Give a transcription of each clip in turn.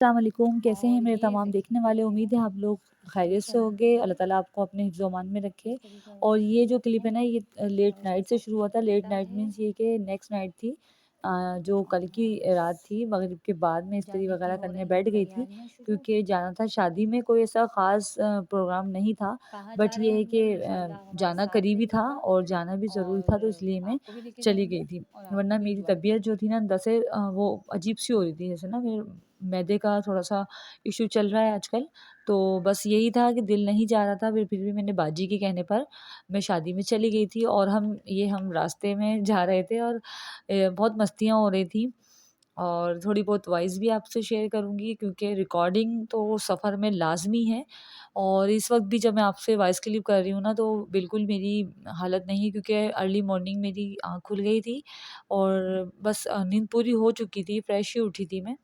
अस्सलाम वालेकुम, कैसे हैं और मेरे ये तमाम देखने वाले? उम्मीद है आप लोग खैरियत से अच्छा, होंगे। अल्लाह ताला आपको अपने हिफ्ज़ ओ अमान में रखे। इस तरीका और है, ये जो क्लिप है हैं? ना, ये और लेट उसके नाइट से साथ शुरू हुआ था। लेट अंडा नाइट है मीन्स ये कि नेक्स्ट नाइट थी, जो कल की और रात थी। मगरिब के बाद मैं इस्त्री जाने की वग़ैरह हो करने रही हैं बैठ गई थी, तैयारियाँ शुरू। क्योंकि जाना था शादी में। कोई ऐसा ख़ास प्रोग्राम नहीं था, कहाँ जा बट रहे ये हैं है हम कि लोग इंशाल्लाह हमारे जाना साथ करीबी था रहिएगा और जाना भी ज़रूरी था, तो और इसलिए मैं आपको भी लेके चली जाऊँगी गई थी। और आप वरना भी मेरी एन्जॉय तबीयत जो कीजिए। थी ना अंदर से वो अजीब-सी हो रही थी। जैसे ना मेरे मैदे का थोड़ा-सा इश्यू चल रहा है आजकल। तो बस यही था कि दिल नहीं जा रहा था, फिर भी मैंने बाजी के कहने पर मैं शादी में चली गई थी। और हम रास्ते में जा रहे थे और बहुत मस्तियाँ हो रही थी। और थोड़ी बहुत वॉइस भी आपसे शेयर करूँगी, क्योंकि रिकॉर्डिंग तो सफ़र में लाज़मी है। और इस वक़्त भी जब मैं आपसे वॉइस क्लिप कर रही हूँ ना, तो बिल्कुल मेरी हालत नहीं है, क्योंकि अर्ली मॉर्निंग मेरी आँख खुल गई थी और बस नींद पूरी हो चुकी थी, फ्रेश ही उठी थी मैं।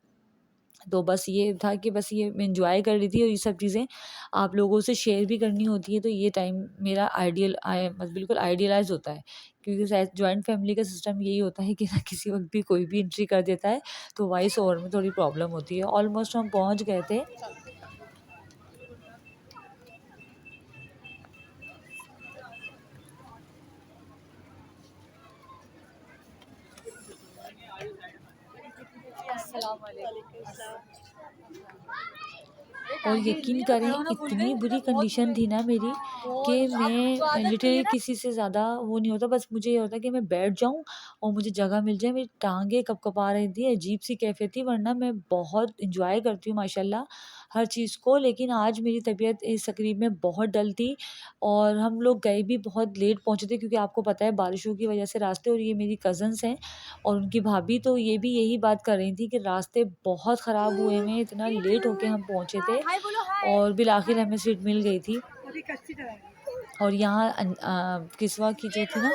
तो बस ये था कि बस ये मैं एन्जॉय कर रही थी, और ये सब चीज़ें आप लोगों से शेयर भी करनी होती है। तो ये टाइम मेरा बिल्कुल आइडियलाइज़ होता है, क्योंकि शायद जॉइंट फैमिली का सिस्टम यही होता है कि ना किसी वक़्त भी कोई भी एंट्री कर देता है, तो वॉइस ओवर में थोड़ी प्रॉब्लम होती है। ऑलमोस्ट हम पहुँच गए थे। अस्सलाम वालेकुम। और यकीन करें, इतनी बुरी कंडीशन थी ना मेरी कि मैं लिटरली किसी से ज़्यादा वो नहीं होता, बस मुझे ये होता कि मैं बैठ जाऊँ और मुझे जगह मिल जाए। मेरी टाँगें कँप-कँपा रही थी, अजीब-सी कैफ़ियत थी, वरना मैं बहुत एन्जॉय करती हूँ माशाल्लाह हर चीज़ को। लेकिन आज मेरी तबीयत इस तकरीब में बहुत डल थी, और हम लोग गए भी बहुत लेट पहुँचे थे, क्योंकि आपको पता है बारिशों की वज़ह से रास्ते, और ये मेरी कज़िन्स हैं और उनकी भाभी, तो ये भी यही बात कर रही थी कि रास्ते बहुत ख़राब हुए हुए हैं, इतना लेट होके हम पहुँचे थे। और बिल-आखिर हमें सीट मिल गई थी। और यहाँ किस्वा की जो थी ना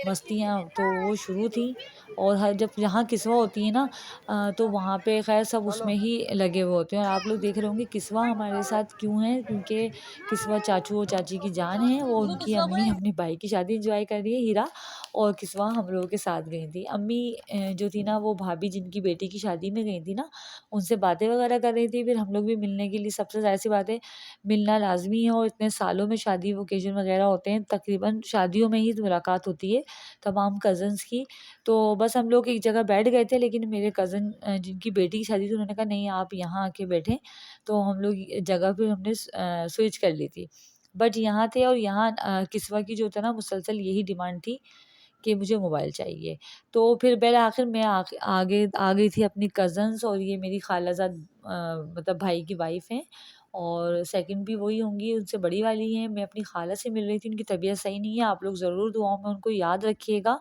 मस्तियाँ, तो वो शुरू थी। और हर जब यहाँ किस्वा होती है ना, तो वहाँ पे ख़ैर सब उसमें ही लगे हुए होते हैं। और आप लोग देख रहे होंगे किस्वा हमारे साथ क्यों है, क्योंकि किस्वा चाचू और चाची की जान है। वो उनकी अम्मी अपने भाई की शादी एंजॉय कर रही है, हीरा, और किस्वा हम लोगों के साथ गई थी। अम्मी जो थी ना, वो भाभी जिनकी बेटी की शादी में गई थी ना, उनसे बातें वगैरह कर रही थी। फिर हम लोग भी मिलने के लिए, सबसे ज़ाहिर-सी बात है, मिलना लाज़मी है। और इतने सालों में शादी ओकेज़न वग़ैरह होते हैं, तकरीबन शादियों में ही मुलाकात होती है तमाम कज़िन्स की। तो बस हम लोग एक जगह बैठ गए थे, लेकिन मेरे कज़िन जिनकी बेटी की शादी थी, उन्होंने कहा नहीं आप यहाँ आके बैठें, तो हम लोग जगह फिर हमने स्विच कर ली थी। बट यहाँ थे, और यहाँ किस्वा की जो था ना, मुसलसल यही डिमांड थी कि मुझे मोबाइल चाहिए। तो फिर आखिर मैं आगे आ गई थी अपनी कज़िन्स, और ये मेरी खालाज़ाद मतलब भाई की वाइफ़ हैं, और सेकंड भी वही होंगी, उनसे बड़ी वाली हैं। मैं अपनी खाला से मिल रही थी, उनकी तबीयत सही नहीं है। आप लोग ज़रूर दुआओं में उनको याद रखिएगा।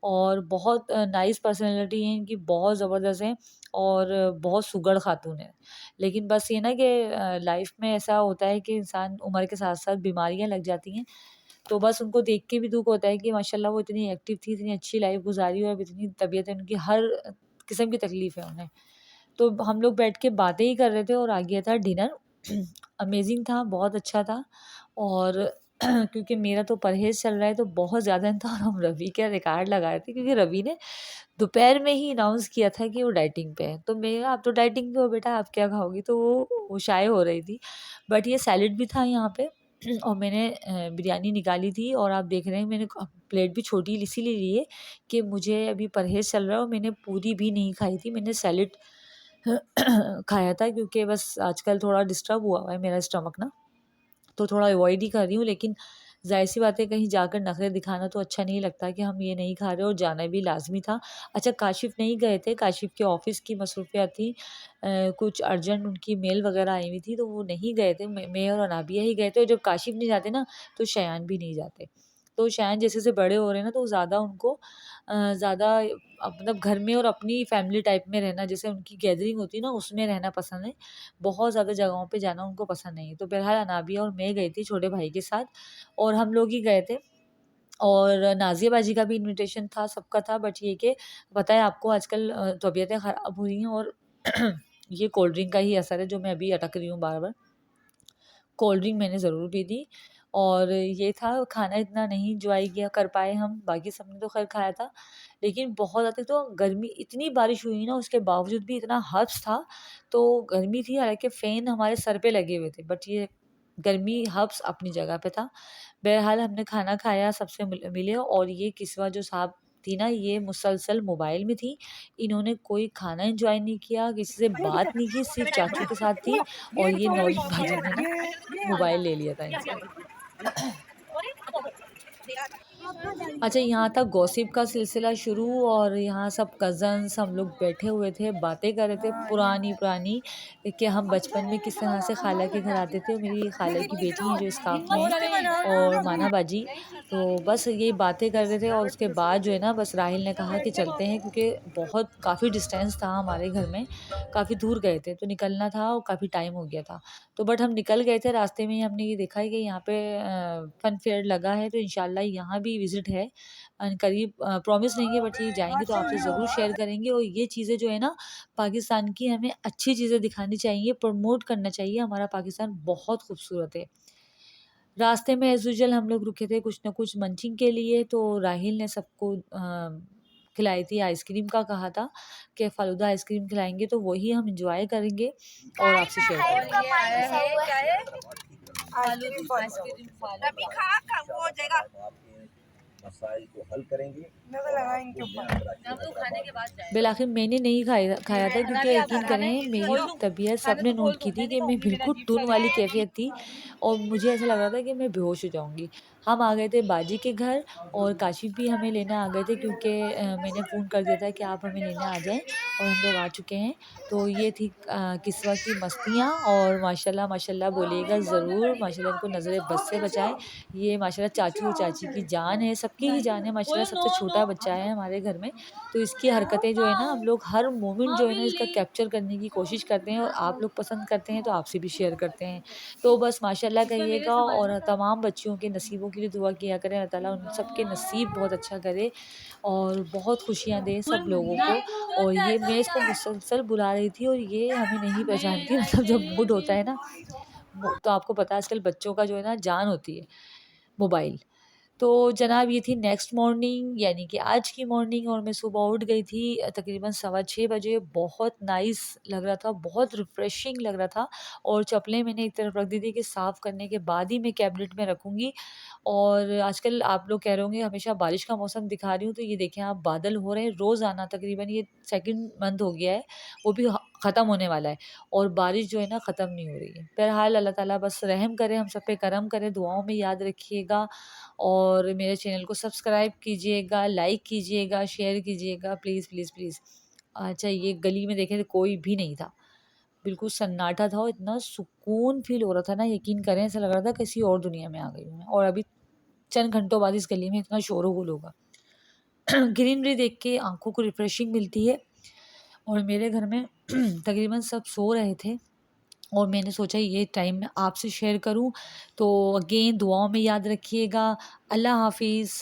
और बहुत नाइस पर्सनैलिटी है इनकी, बहुत ज़बरदस्त हैं, और बहुत सुघड़ खातून हैं। लेकिन बस ये ना कि लाइफ़ में ऐसा होता है कि इंसान उम्र के साथ-साथ बीमारियाँ लग जाती हैं। तो बस उनको देख के भी दुःख होता है कि माशाल्लाह वो इतनी एक्टिव थी, इतनी अच्छी लाइफ़ गुज़ारी, और अब इतनी तबीयत है उनकी, हर किस्म की तकलीफ़ है उन्हें। तो हम लोग बैठ के बातें ही कर रहे थे, और आ गया था डिनर। अमेज़िंग था, बहुत अच्छा था। और क्योंकि मेरा तो परहेज़ चल रहा है, तो बहुत ज़्यादा था, और हम रवि का रिकॉर्ड लगा रहे थे, क्योंकि रवि ने दोपहर में ही अनाउंस किया था कि वो डाइटिंग पे है। तो मैं कहा, "आप तो डाइटिंग पे हो बेटा, आप क्या खाओगी?" तो वो शाय हो रही थी। बट ये सैलेड भी था यहाँ पे। और मैंने बिरयानी निकाली थी, और आप देख रहे हैं मैंने प्लेट भी छोटी इसीलिए ली है कि मुझे अभी परहेज़ चल रहा है, और मैंने पूरी भी नहीं खाई थी, मैंने सैलेड खाया था, क्योंकि बस आजकल थोड़ा डिस्टर्ब हुआ हुआ है मेरा स्टमक ना, तो थोड़ा अवॉइड ही कर रही हूँ। लेकिन ज़ाहिर-सी बात है, कहीं जाकर नखरे दिखाना तो अच्छा नहीं लगता कि हम ये नहीं खा रहे, और जाना भी लाज़मी था। अच्छा, काशिफ़ नहीं गए थे, काशिफ़ के ऑफ़िस की मसरूफ़ियत थी। कुछ अर्जेंट उनकी मेल वग़ैरह आई हुई थी, तो वो नहीं गए थे। मैं और अनाबिया ही गए थे, और जब काशिफ़ नहीं जाते ना, तो शयान भी नहीं जाते। तो शयान जैसे-जैसे बड़े हो रहे हैं ना, तो ज़्यादा उनको ज़्यादा मतलब घर में और अपनी फ़ैमिली टाइप में रहना, जैसे उनकी गैदरिंग होती है ना, उसमें रहना पसंद है। बहुत ज़्यादा जगहों पे जाना उनको पसंद नहीं है। तो बहरहाल अनाबिया और मैं गई थी छोटे भाई के साथ, और हम लोग ही गए थे। और नाज़िया बाजी का भी इन्विटेशन था, सबका था, बट ये कि पता है आपको आजकल तबीयतें ख़राब हो रही हैं, और ये कोल्ड ड्रिंक का ही असर है जो मैं अभी अटक रही हूँ बार-बार। कोल्ड ड्रिंक मैंने ज़रूर पी थी, और ये था, खाना इतना नहीं एन्जॉय किया कर पाए हम, बाकी सबने तो खैर खाया था। लेकिन बहुत ज़्यादा तो गर्मी, इतनी बारिश हुई ना उसके बावजूद भी इतना हब्स था, तो गर्मी थी, हालाँकि फ़ैन हमारे सर पे लगे हुए थे, बट ये गर्मी हब्स अपनी जगह पे था। बहरहाल हमने खाना खाया, सबसे मिले, और ये किस्वा जो साहब थी ना, ये मुसलसल मोबाइल में थी। इन्होंने कोई खाना एन्जॉय नहीं किया, किसी से बात नहीं की, सिर्फ़ चाचू के साथ थी, और ये नौरीन-बाजी ने ना मोबाइल ले लिया था इनसे। अच्छा, यहाँ था गॉसिप का सिलसिला शुरू, और यहाँ सब कज़न्स हम लोग बैठे हुए थे, बातें कर रहे थे पुरानी-पुरानी, कि हम बचपन में किस तरह से खाला के घर आते थे। और मेरी खाला की बेटी हैं जो स्काफ में है, और माना बाजी, तो बस ये बातें कर रहे थे। और उसके बाद जो है ना, बस राहिल ने कहा कि चलते हैं, क्योंकि बहुत काफ़ी डिस्टेंस था हमारे घर में, काफ़ी दूर गए थे, तो निकलना था और काफ़ी टाइम हो गया था। तो बट हम निकल गए थे, रास्ते में ही हमने ये देखा है कि यहाँ पे फन फेयर लगा है, तो इंशाल्लाह यहाँ भी विज़िट है करीब। प्रॉमिस नहीं है, बट ये जाएँगे तो आपसे ज़रूर शेयर करेंगे। और ये चीज़ें जो है ना, पाकिस्तान की हमें अच्छी चीज़ें दिखानी चाहिए, प्रमोट करना चाहिए, हमारा पाकिस्तान बहुत खूबसूरत है। रास्ते में एज़ यूजुअल हम लोग रुके थे कुछ न कुछ मंचिंग के लिए, तो राहिल ने सबको खिलाई थी आइसक्रीम का, कहा था कि फ़ालूदा आइसक्रीम खिलाएँगे, तो वही हम एन्जॉय करेंगे और आपसे शेयर करेंगे। ये आया है, क्या है? आइसक्रीम फ़ालूदा। मसाइल को हल करेंगे। हम लोग खाने के बाद बिलाखिर मैंने नहीं खाया था, क्योंकि यकीन करें मेरी तबीयत सबने नोट की थी कि मैं बिल्कुल टून वाली कैफ़ियत थी, और मुझे ऐसा लग रहा था कि मैं बेहोश हो जाऊँगी। हम आ गए थे बाजी के घर, और काशिफ़ भी हमें लेने आ गए थे, क्योंकि मैंने फ़ोन कर दिया था कि आप हमें लेने आ जाएँ, और हम लोग आ चुके हैं। तो ये थी किस्वा की मस्तियाँ, और माशाल्लाह माशाल्लाह बोलिएगा ज़रूर, माशाल्लाह इनको नज़रे बद से बचाएँ। ये माशाल्लाह चाचू और चाची की जान है, सबकी ही जान है माशाल्लाह, सबसे छोटा बच्चा है हमारे घर में। तो इसकी हरकतें जो है ना, हम लोग हर मोमेंट जो है ना इसका कैप्चर करने की कोशिश करते हैं, और आप लोग पसंद करते हैं तो आपसे भी शेयर करते हैं। तो बस माशाल्लाह कहिएगा, और तमाम बच्चियों के नसीबों के लिए दुआ किया करें, अल्लाह ताला उन सबके नसीब बहुत अच्छा करे, और बहुत खुशियाँ दे सब लोगों को। और ये मैं इसको मुसलसल बुला रही थी, और ये हमें नहीं पहचानती, मतलब जब मूड होता है ना, तो आपको पता है आजकल बच्चों का जो है ना जान होती है मोबाइल। तो जनाब ये थी नेक्स्ट मॉर्निंग, यानी कि आज की मॉर्निंग, और मैं सुबह उठ गई थी तकरीबन 6:15 बजे। बहुत नाइस लग रहा था, बहुत रिफ़्रेशिंग लग रहा था, और चप्पलें मैंने एक तरफ रख दी थी कि साफ़ करने के बाद ही मैं कैबिनेट में रखूँगी। और आजकल आप लोग कह रहे होंगे हमेशा बारिश का मौसम दिखा रही हूँ, तो ये देखें आप, बादल हो रहे हैं रोज़ाना, तकरीबन ये सेकंड मंथ हो गया है, वो भी ख़त्म होने वाला है, और बारिश जो है ना ख़त्म नहीं हो रही है। बहरहाल अल्लाह ताला बस रहम करे, हम सब पे करम करे, दुआओं में याद रखिएगा, और मेरे चैनल को सब्सक्राइब कीजिएगा, लाइक कीजिएगा, शेयर कीजिएगा, प्लीज़, प्लीज़, प्लीज़। अच्छा, ये गली में देखें तो कोई भी नहीं था, बिल्कुल सन्नाटा था, और इतना सुकून फ़ील हो रहा था ना, यकीन करें ऐसा लग रहा था किसी और दुनिया में आ गई हूँ मैं, और अभी चंद घंटों बाद इस गली में इतना शोर-गुल होगा। ग्रीनरी देख के आँखों को रिफ्रेशिंग मिलती है, और मेरे घर में तकरीबन सब सो रहे थे, और मैंने सोचा ये टाइम मैं आपसे शेयर करूं। तो अगेन दुआओं में याद रखिएगा। अल्लाह हाफिज़।